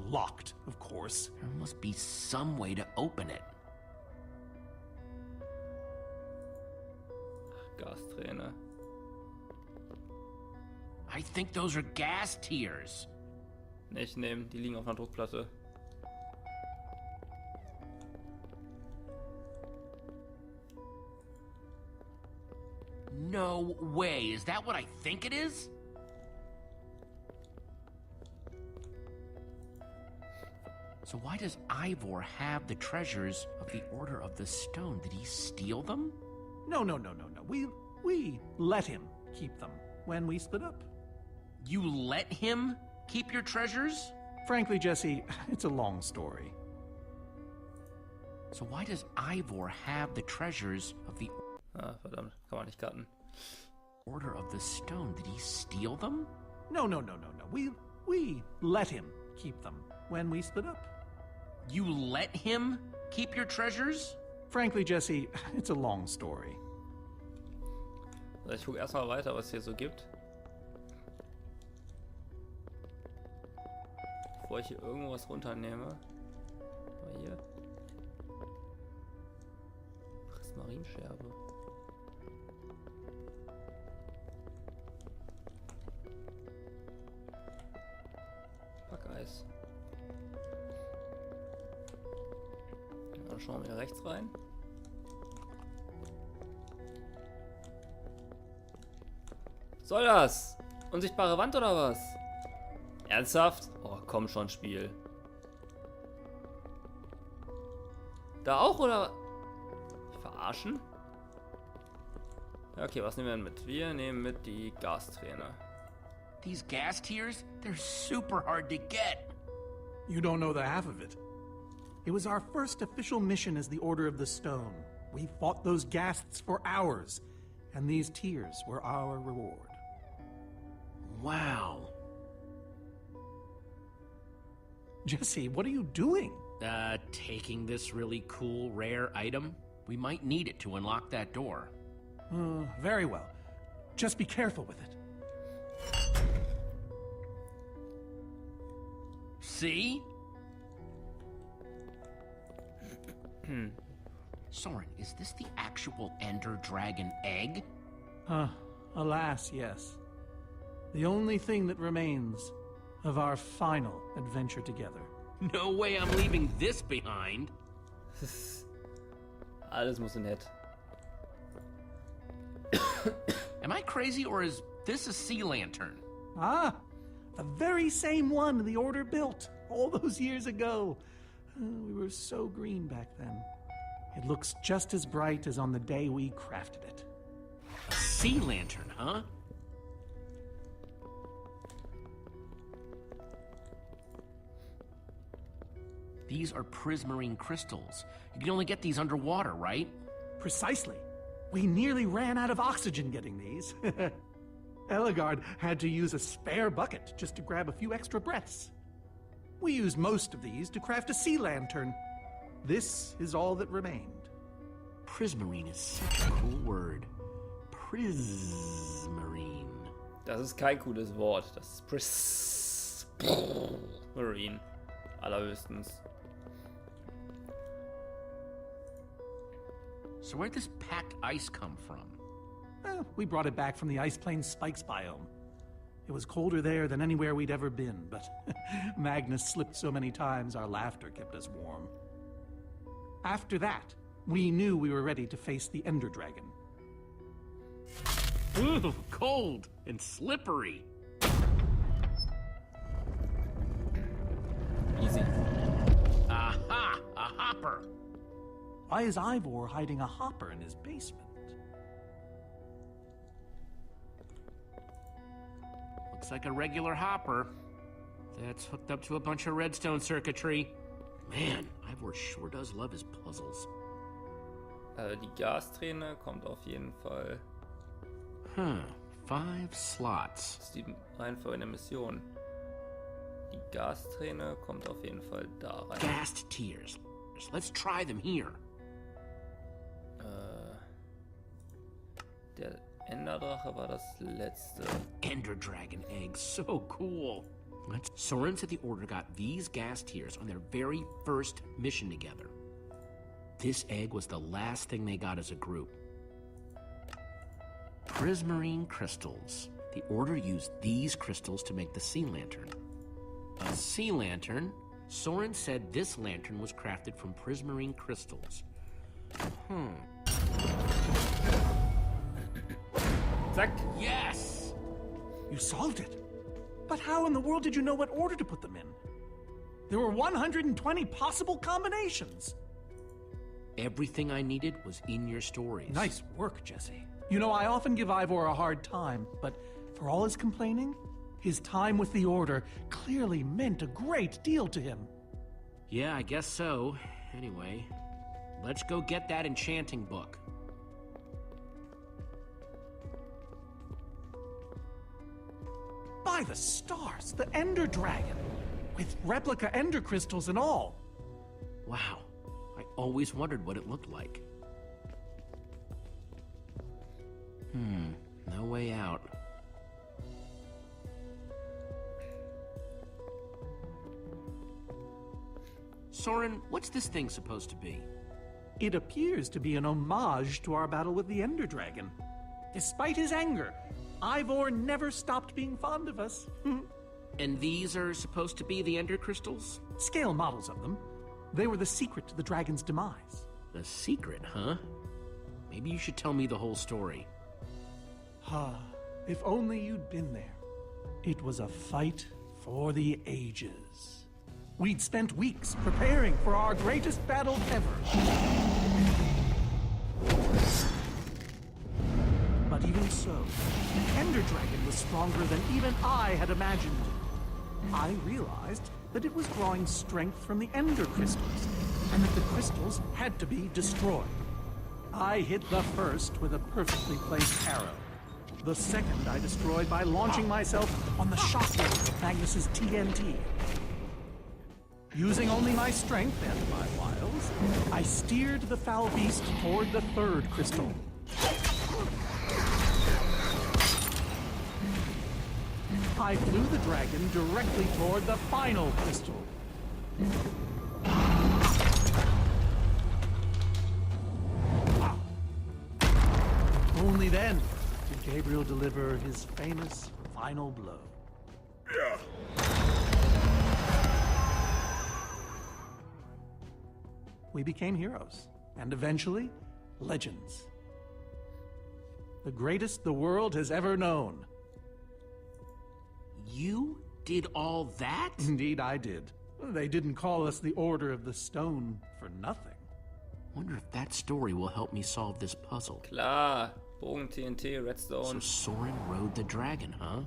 Locked, of course. There must be some way to open it. Gasträne. I think those are gas tiers. Nicht nehmen, die liegen auf einer Druckplatte. No way. Is that what I think it is? So why does Ivor have the treasures of the Order of the Stone? Did he steal them? No. We let him keep them when we split up. You let him keep your treasures? Frankly, Jesse, it's a long story. So why does Ivor have the treasures of the Ah, verdammt, kann man nicht cutten. Order of the Stone? Did he steal them? No. We let him keep them when we split up. You let him keep your treasures? Frankly, Jesse, it's a long story. Also ich gucke erstmal weiter, was es hier so gibt. Bevor ich hier irgendwas runternehme. Mal hier. Prismarinscherbe. Packeis. Dann schauen wir hier rechts rein. Soll das? Unsichtbare Wand oder was? Ernsthaft? Oh, komm schon, Spiel. Da auch, oder? Verarschen? Ja, okay, was nehmen wir denn mit? Wir nehmen mit die Gasträne. These gas tiers, they're super hard to get. You don't know the half of it. It was our first official mission as the Order of the Stone. We fought those ghasts for hours, and these tears were our reward. Wow. Jesse, what are you doing? Taking this really cool, rare item. We might need it to unlock that door. Very well. Just be careful with it. See? Soren, is this the actual Ender Dragon egg? Alas, yes. The only thing that remains of our final adventure together. No way I'm leaving this behind. Alles muss in Hit. Am I crazy, or is this a sea lantern? Ah, the very same one the Order built all those years ago. We were so green back then. It looks just as bright as on the day we crafted it. A sea lantern, huh? These are prismarine crystals. You can only get these underwater, right? Precisely. We nearly ran out of oxygen getting these. Eligard had to use a spare bucket just to grab a few extra breaths. We used most of these to craft a sea lantern. This is all that remained. Prismarine is such a cool word. Prismarine. Das ist kein cooles Wort. Das ist Prismarine. Allerhöchstens. So where'd this packed ice come from? We brought it back from the Ice Plains Spikes biome. It was colder there than anywhere we'd ever been, but Magnus slipped so many times our laughter kept us warm. After that, we knew we were ready to face the Ender Dragon. Ooh, cold and slippery. Easy. Aha! A hopper! Why is Ivor hiding a hopper in his basement? Looks like a regular hopper. That's hooked up to a bunch of redstone circuitry. Man, Ivor sure does love his puzzles. Die Gasträne kommt auf jeden Fall. 5 slots. Das ist die Reihenfolge der Mission. Die Gasträne kommt auf jeden Fall da rein. Gas tiers. Let's try them here. Der Enderdrache war das letzte. Ender Dragon egg, so cool. Soren said the Order got these gas tiers on their very first mission together. This egg was the last thing they got as a group. Prismarine crystals. The Order used these crystals to make the sea lantern. A sea lantern? Soren said this lantern was crafted from prismarine crystals. Zack. Yes! You solved it. But how in the world did you know what order to put them in? There were 120 possible combinations. Everything I needed was in your stories. Nice work, Jesse. You know, I often give Ivor a hard time, but for all his complaining, his time with the Order clearly meant a great deal to him. Yeah, I guess so. Anyway, let's go get that enchanting book. By the stars, the Ender Dragon, with replica Ender crystals and all. Wow, I always wondered what it looked like. No way out. Soren, what's this thing supposed to be? It appears to be an homage to our battle with the Ender Dragon. Despite his anger, Ivor never stopped being fond of us. And these are supposed to be the Ender crystals? Scale models of them. They were the secret to the dragon's demise. The secret, huh? Maybe you should tell me the whole story. If only you'd been there. It was a fight for the ages. We'd spent weeks preparing for our greatest battle ever. But even so, the Ender Dragon was stronger than even I had imagined. I realized that it was drawing strength from the Ender crystals, and that the crystals had to be destroyed. I hit the first with a perfectly placed arrow. The second I destroyed by launching myself on the shockwave of Magnus's TNT. Using only my strength and my wiles, I steered the foul beast toward the third crystal. I flew the dragon directly toward the final crystal. Only then did Gabriel deliver his famous final blow. We became heroes, and eventually, legends. The greatest the world has ever known. You did all that? Indeed, I did. They didn't call us the Order of the Stone for nothing. Wonder if that story will help me solve this puzzle. Klar. Bogen, TNT, So Redstone. Soren rode the dragon, huh?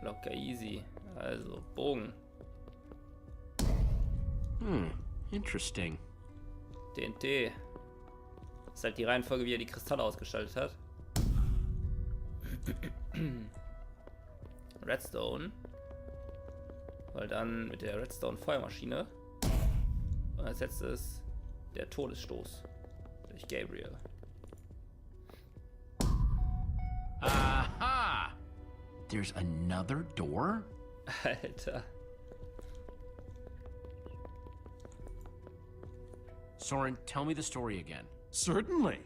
Locker easy. Also, Bogen. Interesting. TNT. Das ist halt die Reihenfolge, wie er die Kristalle ausgeschaltet hat. Redstone. Weil dann mit der Redstone-Feuermaschine. Und als letztes der Todesstoß durch Gabriel. Aha! There's another door? Alter. Soren, tell me the story again. Certainly.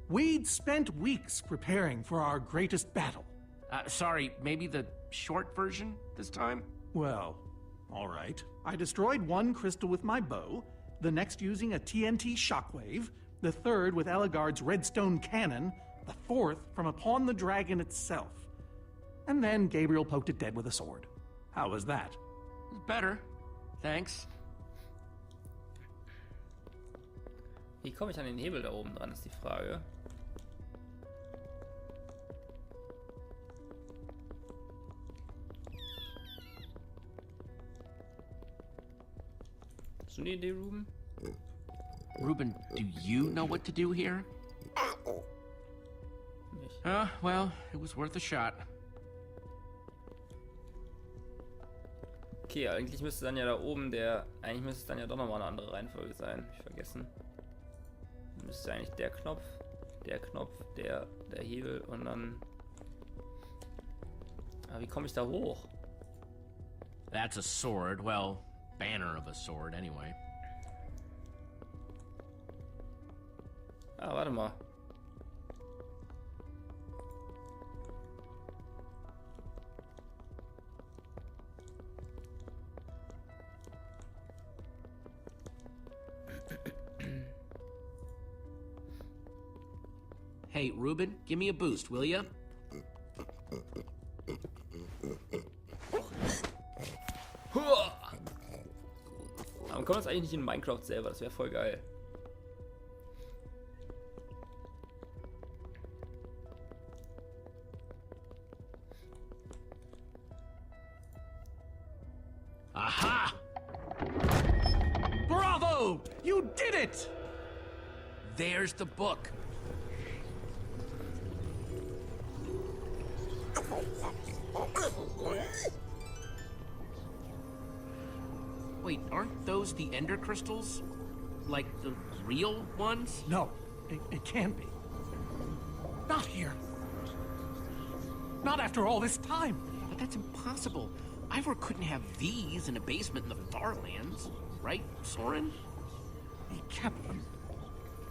We'd spent weeks preparing for our greatest battle. Sorry, maybe the short version this time? Well, all right. I destroyed one crystal with my bow, the next using a TNT shockwave, the third with Ellegaard's redstone cannon, the fourth from upon the dragon itself. And then Gabriel poked it dead with a sword. How was that? Better. Thanks. Wie komme ich an den Hebel da oben dran, ist die Frage. Hast du eine Idee, Ruben? Ruben, do you know what to do here? Nicht. Well, it was worth a shot. Okay, eigentlich müsste dann ja da oben eigentlich müsste es dann ja doch nochmal eine andere Reihenfolge sein. Hab ich vergessen. Müsste eigentlich der Knopf, der Knopf, der der Hebel und dann... Aber wie komme ich da hoch? That's a sword. Well, banner of a sword, anyway. Ah, warte mal. Hey, Ruben, give me a boost, will ya? Warum kommt das eigentlich nicht in Minecraft selber? Das wäre voll geil. Aha! Bravo! You did it! There's the book. Wait, aren't those the ender crystals? Like the real ones? No, it can't be. Not here. Not after all this time. But that's impossible. Ivor couldn't have these in a basement in the Farlands, right, Soren? He kept them.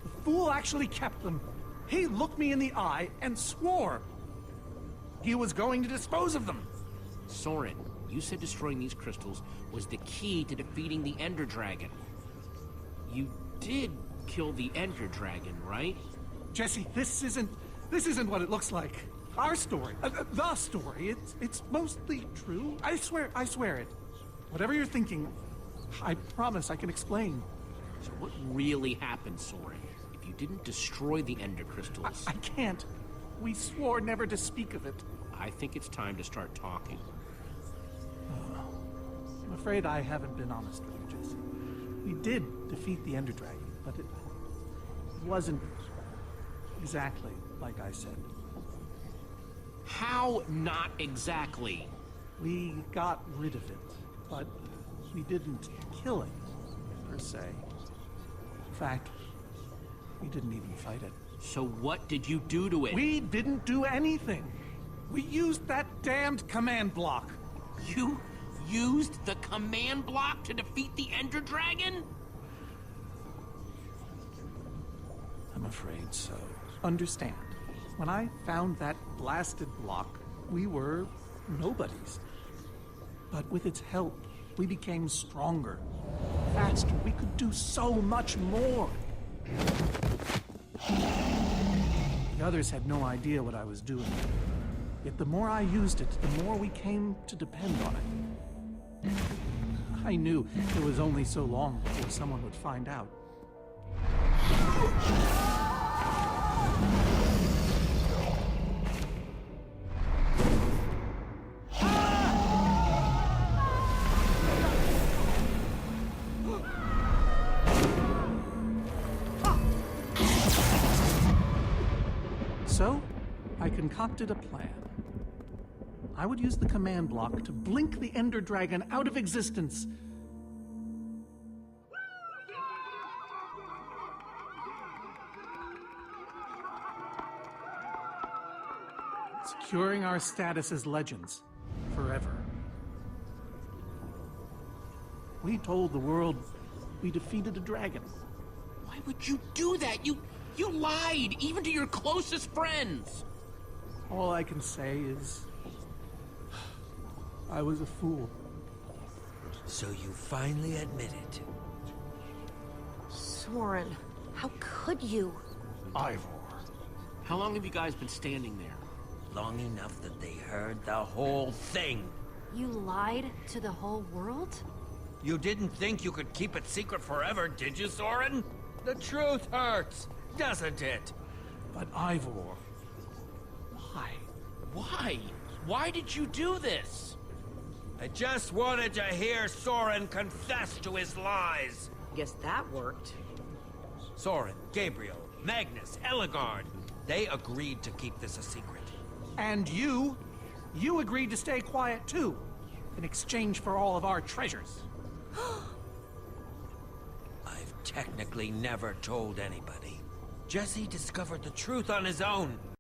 The fool actually kept them. He looked me in the eye and swore he was going to dispose of them. Soren, you said destroying these crystals was the key to defeating the Ender Dragon. You did kill the Ender Dragon, right? Jesse, this isn't what it looks like. Our story, the story, it's mostly true. I swear it. Whatever you're thinking, I promise I can explain. So what really happened, Soren? If you didn't destroy the Ender crystals... I can't. We swore never to speak of it. I think it's time to start talking. I'm afraid I haven't been honest with you, Jesse. We did defeat the Ender Dragon, but it wasn't exactly like I said. How not exactly? We got rid of it, but we didn't kill it, per se. In fact, we didn't even fight it. So what did you do to it? We didn't do anything. We used that damned command block. You used the command block to defeat the Ender Dragon? I'm afraid so. Understand, when I found that blasted block, we were nobodies. But with its help, we became stronger, faster. We could do so much more. The others had no idea what I was doing. Yet the more I used it, the more we came to depend on it. I knew it was only so long before someone would find out. So, I concocted a plan. I would use the command block to blink the Ender Dragon out of existence. Securing our status as legends forever. We told the world we defeated a dragon. Why would you do that? You lied, even to your closest friends. All I can say is, I was a fool. So you finally admit it. Soren, how could you? Ivor. How long have you guys been standing there? Long enough that they heard the whole thing. You lied to the whole world? You didn't think you could keep it secret forever, did you, Soren? The truth hurts, doesn't it? But Ivor, why? Why? Why did you do this? I just wanted to hear Soren confess to his lies. Guess that worked. Soren, Gabriel, Magnus, Ellegaard, they agreed to keep this a secret. And you agreed to stay quiet too, in exchange for all of our treasures. I've technically never told anybody. Jesse discovered the truth on his own.